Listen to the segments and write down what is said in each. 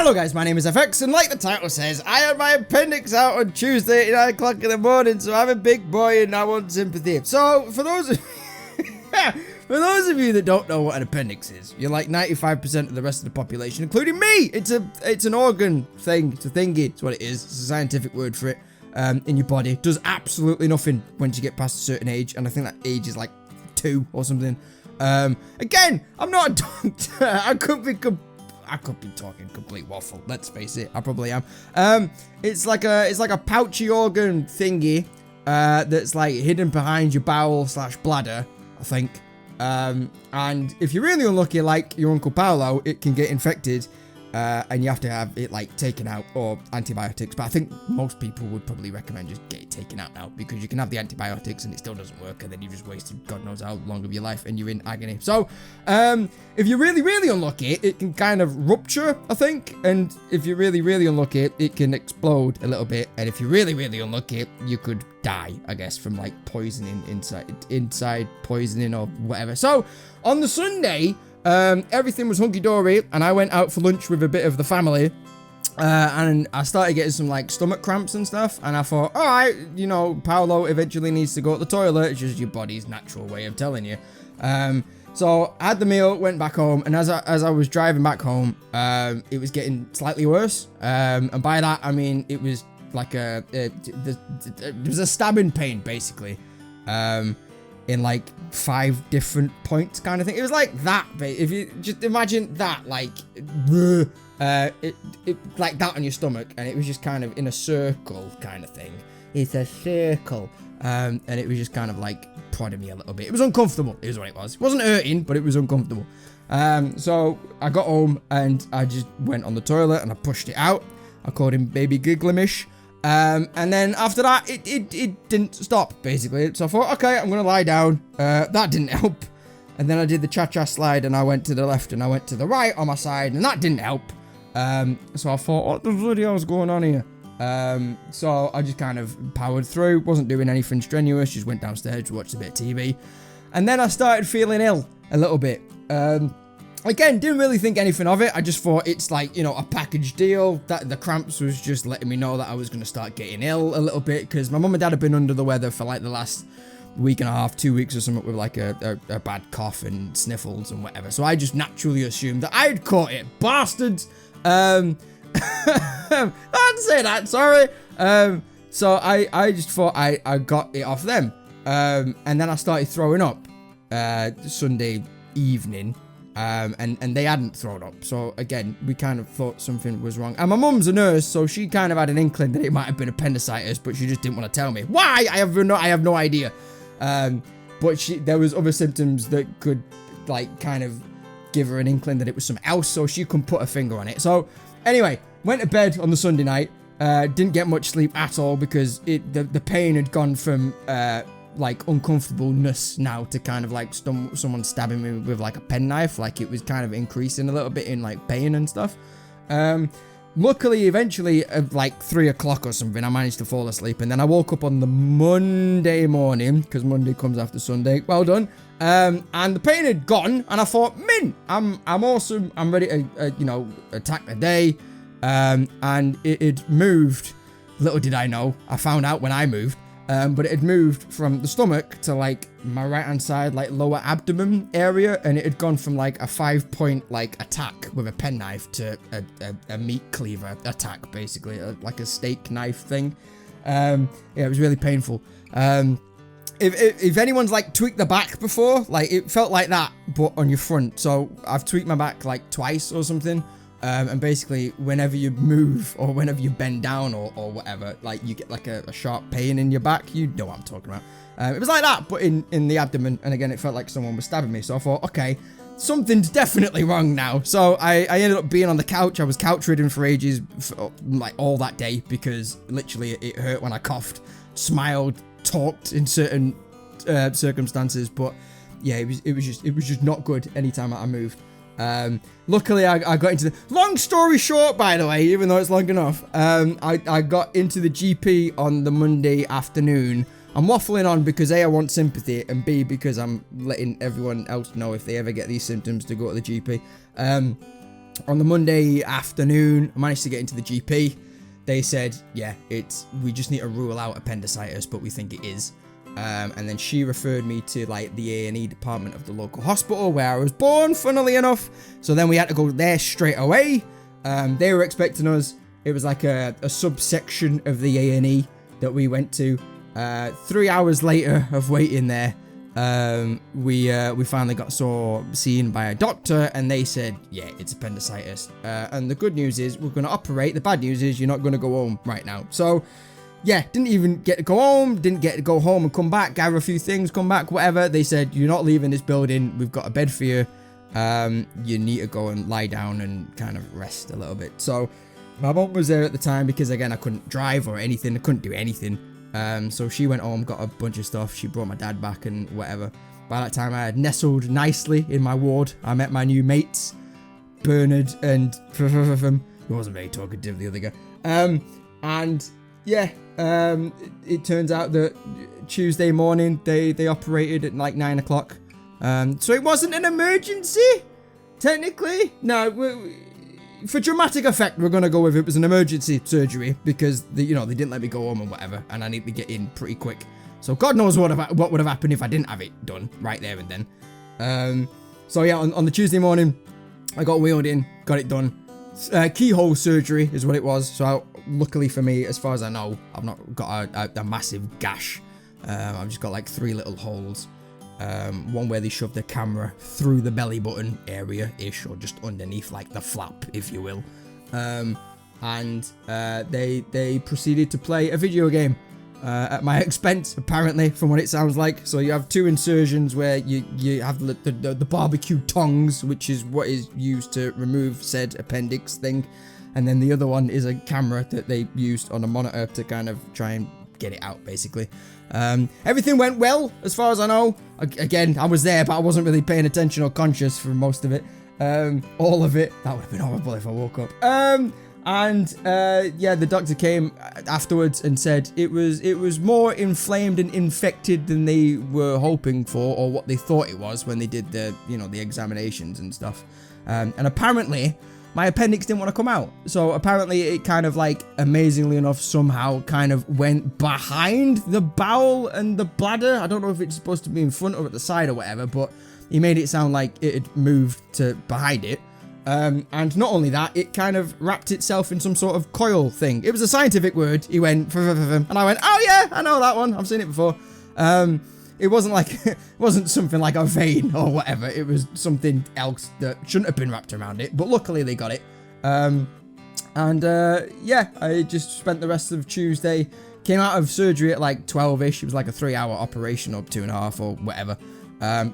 Hello guys, my name is FX, and like the title says, I had my appendix out on Tuesday at 9 o'clock in the morning, so I'm a big boy and I want sympathy. So, for those of you that don't know what an appendix is, you're like 95% of the rest of the population, including me. It's an organ thing, it's a thingy, it's what it is. It's a scientific word for it, in your body. Does absolutely nothing once you get past a certain age, and I think that age is like 2 or something. Again, I'm not a doctor. I could be talking complete waffle. Let's face it, I probably am. It's like a pouchy organ thingy, that's like hidden behind your bowel / bladder, I think. And if you're really unlucky, like your Uncle Paolo, it can get infected, and you have to have it like taken out or antibiotics. But I think most people would probably recommend just get it taken out now, because you can have the antibiotics and it still doesn't work, and then you've just wasted God knows how long of your life and you're in agony. So, if you're really unlucky, it can kind of rupture, I think. And if you're really unlucky, it can explode a little bit. And if you're really unlucky, you could die, I guess, from like poisoning inside poisoning or whatever. So on the Sunday, everything was hunky-dory, and I went out for lunch with a bit of the family, and I started getting some like stomach cramps and stuff, and I thought, all right, you know, Paolo eventually needs to go to the toilet. It's just your body's natural way of telling you. So I had the meal, went back home, and as I was driving back home, it was getting slightly worse, and by that I mean it was like it was a stabbing pain, basically, in like 5 different points kind of thing. It was like that, if you just imagine that, like it like that on your stomach, and it was just kind of in a circle kind of thing. It's a circle, and it was just kind of like prodding me a little bit. It was uncomfortable, is what it was. It wasn't hurting, but it was uncomfortable. So I got home and I just went on the toilet and I pushed it out. I called him Baby Gigglemish. And then after that, it didn't stop, basically. So I thought, okay, I'm going to lie down. That didn't help. And then I did the cha-cha slide, and I went to the left and I went to the right on my side, and that didn't help. So I thought, what the bloody hell's going on here? So I just kind of powered through, wasn't doing anything strenuous, just went downstairs, watched a bit of TV. And then I started feeling ill a little bit. Again, didn't really think anything of it. I just thought it's like, you know, a package deal. That the cramps was just letting me know that I was going to start getting ill a little bit, because my mum and dad have been under the weather for like the last week and a half, 2 weeks or something, with like a bad cough and sniffles and whatever. So I just naturally assumed that I'd caught it. Bastards! I didn't say that, sorry. So I just thought I got it off them. And then I started throwing up Sunday evening. And they hadn't thrown up. So again, we kind of thought something was wrong. And my mum's a nurse, so she kind of had an inkling that it might have been appendicitis, but she just didn't want to tell me. Why? I have no idea. But there was other symptoms that could like kind of give her an inkling that it was something else, so she couldn't put a finger on it. So anyway, went to bed on the Sunday night. Didn't get much sleep at all, because the pain had gone from like uncomfortableness now to kind of like someone stabbing me with like a penknife. Like it was kind of increasing a little bit in like pain and stuff. Luckily, eventually, at like 3 o'clock or something, I managed to fall asleep, and then I woke up on the Monday morning, because Monday comes after Sunday. Well done. And the pain had gone, and I thought, mint, I'm awesome. I'm ready to you know, attack the day. And it had moved. Little did I know, I found out when I moved. But it had moved from the stomach to like my right hand side, like lower abdomen area, and it had gone from like a 5-point like attack with a penknife to a meat cleaver attack, basically, like a steak knife thing. Yeah, it was really painful. If anyone's like tweaked the back before, like it felt like that, but on your front. So I've tweaked my back like twice or something. And basically, whenever you move or whenever you bend down or whatever, like you get like a sharp pain in your back. You know what I'm talking about. It was like that, but in the abdomen. And again, it felt like someone was stabbing me. So I thought, okay, something's definitely wrong now. So I ended up being on the couch. I was couch ridden for ages, like all that day, because literally it hurt when I coughed, smiled, talked in certain circumstances. But yeah, it was just not good anytime I moved. Luckily I got into the long story short, by the way, even though it's long enough, I got into the GP on the Monday afternoon. I'm waffling on because A, I want sympathy, and B, because I'm letting everyone else know if they ever get these symptoms to go to the GP. On the Monday afternoon, I managed to get into the GP. They said, yeah, we just need to rule out appendicitis, but we think it is. And then she referred me to like the A&E department of the local hospital where I was born, funnily enough. So then we had to go there straight away. They were expecting us. It was like a subsection of the A&E that we went to. 3 hours later of waiting there, we finally got seen by a doctor, and they said, yeah, it's appendicitis. And the good news is we're going to operate. The bad news is you're not going to go home right now. So yeah, didn't even get to go home, didn't get to go home and come back, gather a few things, come back, whatever. They said, you're not leaving this building. We've got a bed for you. You need to go and lie down and kind of rest a little bit. So my mum was there at the time because, again, I couldn't drive or anything. I couldn't do anything. So she went home, got a bunch of stuff. She brought my dad back and whatever. By that time, I had nestled nicely in my ward. I met my new mates, Bernard and he wasn't very talkative, the other guy. And yeah, it turns out that Tuesday morning they operated at like 9 o'clock. So it wasn't an emergency, technically. No, for dramatic effect, we're gonna go with it was an emergency surgery because they didn't let me go home and whatever, and I need to get in pretty quick. So God knows what would have happened if I didn't have it done right there and then. So yeah, on the Tuesday morning, I got wheeled in, got it done. Keyhole surgery is what it was. So luckily for me, as far as I know, I've not got a massive gash. I've just got like 3 little holes. One where they shoved the camera through the belly button area-ish, or just underneath like the flap, if you will. And they proceeded to play a video game at my expense, apparently, from what it sounds like. So you have 2 insertions where you have the barbecue tongs, which is what is used to remove said appendix thing. And then the other one is a camera that they used on a monitor to kind of try and get it out, basically. Everything went well, as far as I know. Again, I was there, but I wasn't really paying attention or conscious for most of it. All of it. That would have been horrible if I woke up. Yeah, the doctor came afterwards and said it was more inflamed and infected than they were hoping for, or what they thought it was when they did the examinations and stuff. And apparently my appendix didn't want to come out. So apparently it kind of like, amazingly enough, somehow kind of went behind the bowel and the bladder. I don't know if it's supposed to be in front or at the side or whatever, but he made it sound like it had moved to behind it. And not only that, it kind of wrapped itself in some sort of coil thing. It was a scientific word. He went, and I went, oh yeah, I know that one. I've seen it before. It wasn't like, it wasn't something like a vein or whatever. It was something else that shouldn't have been wrapped around it, but luckily they got it. Yeah, I just spent the rest of Tuesday, came out of surgery at like 12-ish. It was like a 3-hour operation, or 2.5 or whatever.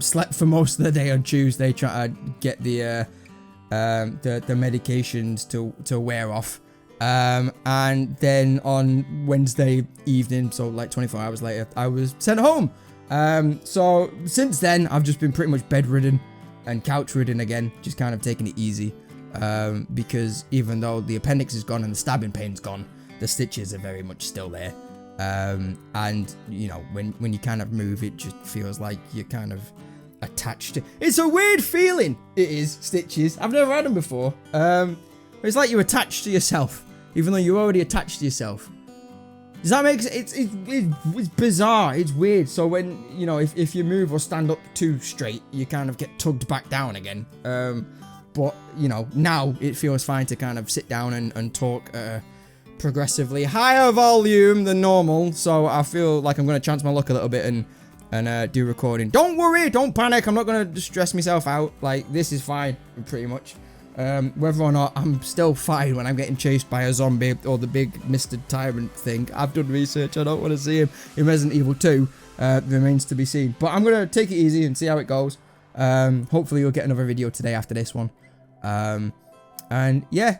Slept for most of the day on Tuesday, trying to get the medications to wear off. And then on Wednesday evening, so like 24 hours later, I was sent home. So since then, I've just been pretty much bedridden and couch ridden again, just kind of taking it easy. Because even though the appendix is gone and the stabbing pain's gone, the stitches are very much still there. And when you kind of move, it just feels like you're kind of attached to. It's a weird feeling. It is, stitches. I've never had them before. It's like you're attached to yourself, even though you're already attached to yourself. Does that make sense? It's bizarre. It's weird. So when, if you move or stand up too straight, you kind of get tugged back down again. But, now it feels fine to kind of sit down and talk progressively higher volume than normal. So I feel like I'm going to chance my luck a little bit and do recording. Don't worry. Don't panic. I'm not going to stress myself out. Like, this is fine, pretty much. Whether or not I'm still fine when I'm getting chased by a zombie or the big Mr. Tyrant thing, I've done research. I don't want to see him in Resident Evil 2. Remains to be seen. But I'm going to take it easy and see how it goes. Hopefully you'll get another video today after this one. And yeah,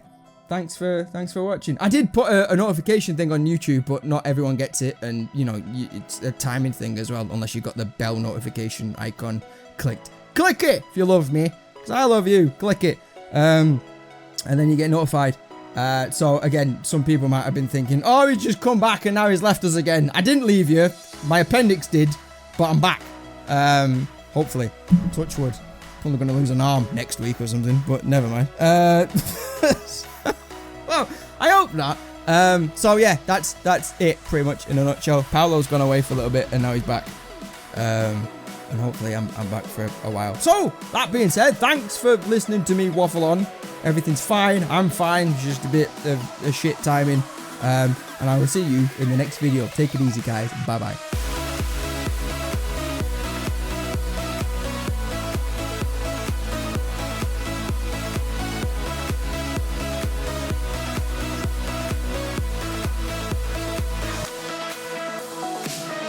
thanks for watching. I did put a notification thing on YouTube, but not everyone gets it. And, it's a timing thing as well, unless you've got the bell notification icon clicked. Click it if you love me, because I love you. Click it. And then you get notified. So again, some people might have been thinking, oh, he's just come back and now he's left us again. I didn't leave you. My appendix did, but I'm back. Hopefully. Touch wood. Probably going to lose an arm next week or something, but never mind. Well, I hope not. So yeah, that's it pretty much in a nutshell. Paolo's gone away for a little bit and now he's back. And hopefully I'm back for a while. So, that being said, thanks for listening to me waffle on. Everything's fine. I'm fine. Just a bit of a shit timing. And I will see you in the next video. Take it easy, guys. Bye-bye.